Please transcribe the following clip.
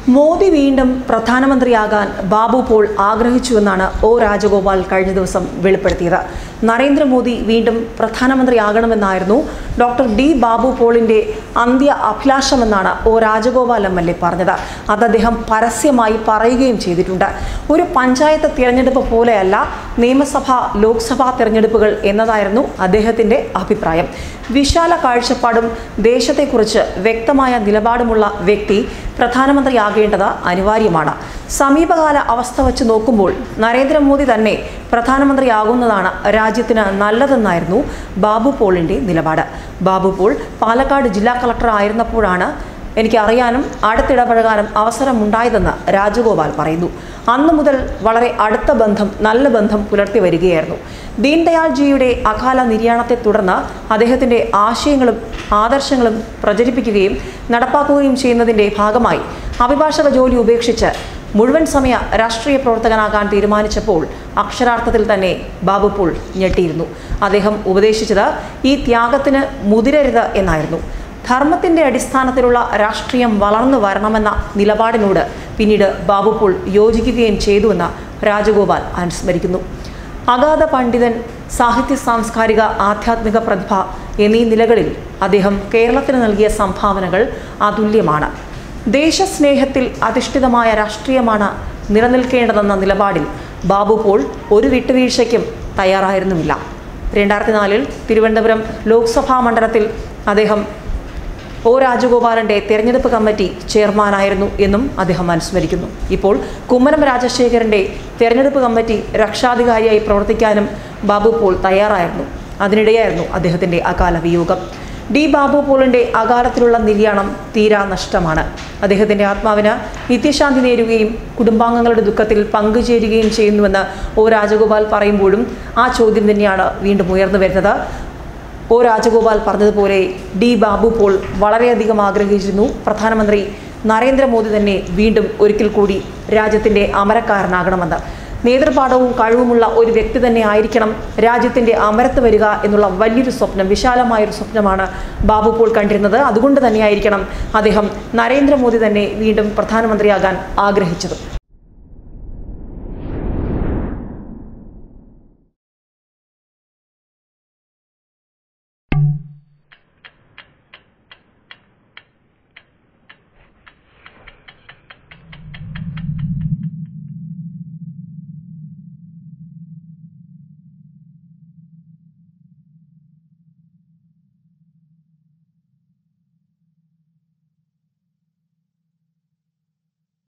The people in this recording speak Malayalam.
മോദി വീണ്ടും പ്രധാനമന്ത്രിയാകാൻ ബാബു പോൾ ആഗ്രഹിച്ചുവെന്നാണ് ഒ രാജഗോപാൽ കഴിഞ്ഞ ദിവസം വെളിപ്പെടുത്തിയത്. നരേന്ദ്രമോദി വീണ്ടും പ്രധാനമന്ത്രിയാകണമെന്നായിരുന്നു ഡോക്ടർ ഡി ബാബു പോളിന്റെ അന്ത്യ അഭിലാഷമെന്നാണ് ഒ രാജഗോപാൽ MLA പറഞ്ഞത്. അത് അദ്ദേഹം പരസ്യമായി പറയുകയും ചെയ്തിട്ടുണ്ട്. ഒരു പഞ്ചായത്ത് തിരഞ്ഞെടുപ്പ് പോലെയല്ല നിയമസഭാ ലോക്സഭാ തിരഞ്ഞെടുപ്പുകൾ എന്നതായിരുന്നു അദ്ദേഹത്തിന്റെ അഭിപ്രായം. വിശാല കാഴ്ചപ്പാടും ദേശത്തെക്കുറിച്ച് വ്യക്തമായ നിലപാടുമുള്ള വ്യക്തി പ്രധാനമന്ത്രിയാകേണ്ടത് അനിവാര്യമാണ്. സമീപകാല അവസ്ഥ വച്ച് നോക്കുമ്പോൾ നരേന്ദ്രമോദി തന്നെ പ്രധാനമന്ത്രിയാകുന്നതാണ് രാജ്യത്തിന് നല്ലതെന്നായിരുന്നു ബാബു പോളിന്റെ നിലപാട്. ബാബു പോൾ പാലക്കാട് ജില്ലാ കളക്ടർ ആയിരുന്നപ്പോഴാണ് എനിക്ക് അറിയാനും അടുത്തിടപഴകാനും അവസരമുണ്ടായതെന്ന് രാജഗോപാൽ പറയുന്നു. അന്നു മുതൽ വളരെ അടുത്ത ബന്ധം, നല്ല ബന്ധം പുലർത്തി വരികയായിരുന്നു. ദീൻദയാൽജിയുടെ അകാല നിര്യാണത്തെ തുടർന്ന് അദ്ദേഹത്തിന്റെ ആശയങ്ങളും ആദർശങ്ങളും പ്രചരിപ്പിക്കുകയും നടപ്പാക്കുകയും ചെയ്യുന്നതിന്റെ ഭാഗമായി അഭിഭാഷക ജോലി ഉപേക്ഷിച്ച് മുഴുവൻ സമയ രാഷ്ട്രീയ പ്രവർത്തകനാകാൻ തീരുമാനിച്ചപ്പോൾ അക്ഷരാർത്ഥത്തിൽ തന്നെ ബാബു പോൾ ഞെട്ടിയിരുന്നു. അദ്ദേഹം ഉപദേശിച്ചത് ഈ ത്യാഗത്തിന് മുതിരരുത് എന്നായിരുന്നു. ധർമ്മത്തിന്റെ അടിസ്ഥാനത്തിലുള്ള രാഷ്ട്രീയം വളർന്നു വരണമെന്ന നിലപാടിനോട് പിന്നീട് ബാബു പോൾ യോജിക്കുകയും ചെയ്തുവെന്ന് രാജഗോപാൽ അനുസ്മരിക്കുന്നു. അഗാധ പണ്ഡിതൻ, സാഹിത്യ സാംസ്കാരിക ആധ്യാത്മിക പ്രതിഭ എന്നീ നിലകളിൽ അദ്ദേഹം കേരളത്തിന് നൽകിയ സംഭാവനകൾ അതുല്യമാണ്. ദേശസ്നേഹത്തിൽ അധിഷ്ഠിതമായ രാഷ്ട്രീയമാണ് നിലനിൽക്കേണ്ടതെന്ന നിലപാടിൽ ബാബു പോൾ ഒരു വിട്ടുവീഴ്ചയ്ക്കും തയ്യാറായിരുന്നുമില്ല. 2004 തിരുവനന്തപുരം ലോക്സഭാ മണ്ഡലത്തിൽ അദ്ദേഹം ഒ രാജഗോപാലിന്റെ തെരഞ്ഞെടുപ്പ് കമ്മിറ്റി ചെയർമാനായിരുന്നു എന്നും അദ്ദേഹം അനുസ്മരിക്കുന്നു. ഇപ്പോൾ കുമ്മനം രാജശേഖരന്റെ തെരഞ്ഞെടുപ്പ് കമ്മിറ്റി രക്ഷാധികാരിയായി പ്രവർത്തിക്കാനും ബാബു പോൾ തയ്യാറായിരുന്നു. അതിനിടെയായിരുന്നു അദ്ദേഹത്തിന്റെ അകാല വിയോഗം. ഡി ബാബു പോളിന്റെ അകാലത്തിലുള്ള നിര്യാണം തീരാ നഷ്ടമാണ്. അദ്ദേഹത്തിന്റെ ആത്മാവിന് നിത്യശാന്തി നേരുകയും കുടുംബാംഗങ്ങളുടെ ദുഃഖത്തിൽ പങ്കുചേരുകയും ചെയ്യുന്നുവെന്ന് ഒ രാജഗോപാൽ പറയുമ്പോഴും ആ ചോദ്യം തന്നെയാണ് വീണ്ടും ഉയർന്നു വരുന്നത്. ഒ രാജഗോപാൽ പറഞ്ഞതുപോലെ ഡി ബാബു പോൾ വളരെയധികം ആഗ്രഹിച്ചിരുന്നു പ്രധാനമന്ത്രി നരേന്ദ്രമോദി തന്നെ വീണ്ടും ഒരിക്കൽ കൂടി രാജ്യത്തിന്റെ അമരക്കാരനാകണമെന്ന്. നേതൃപാഠവും കഴിവുമുള്ള ഒരു വ്യക്തി തന്നെ ആയിരിക്കണം രാജ്യത്തിന്റെ അമരത്ത് വരിക എന്നുള്ള വലിയൊരു സ്വപ്നം, വിശാലമായൊരു സ്വപ്നമാണ് ബാബു പോൾ കണ്ടിരുന്നത്. അതുകൊണ്ട് തന്നെയായിരിക്കണം അദ്ദേഹം നരേന്ദ്രമോദി തന്നെ വീണ്ടും പ്രധാനമന്ത്രിയാകാൻ ആഗ്രഹിച്ചത്.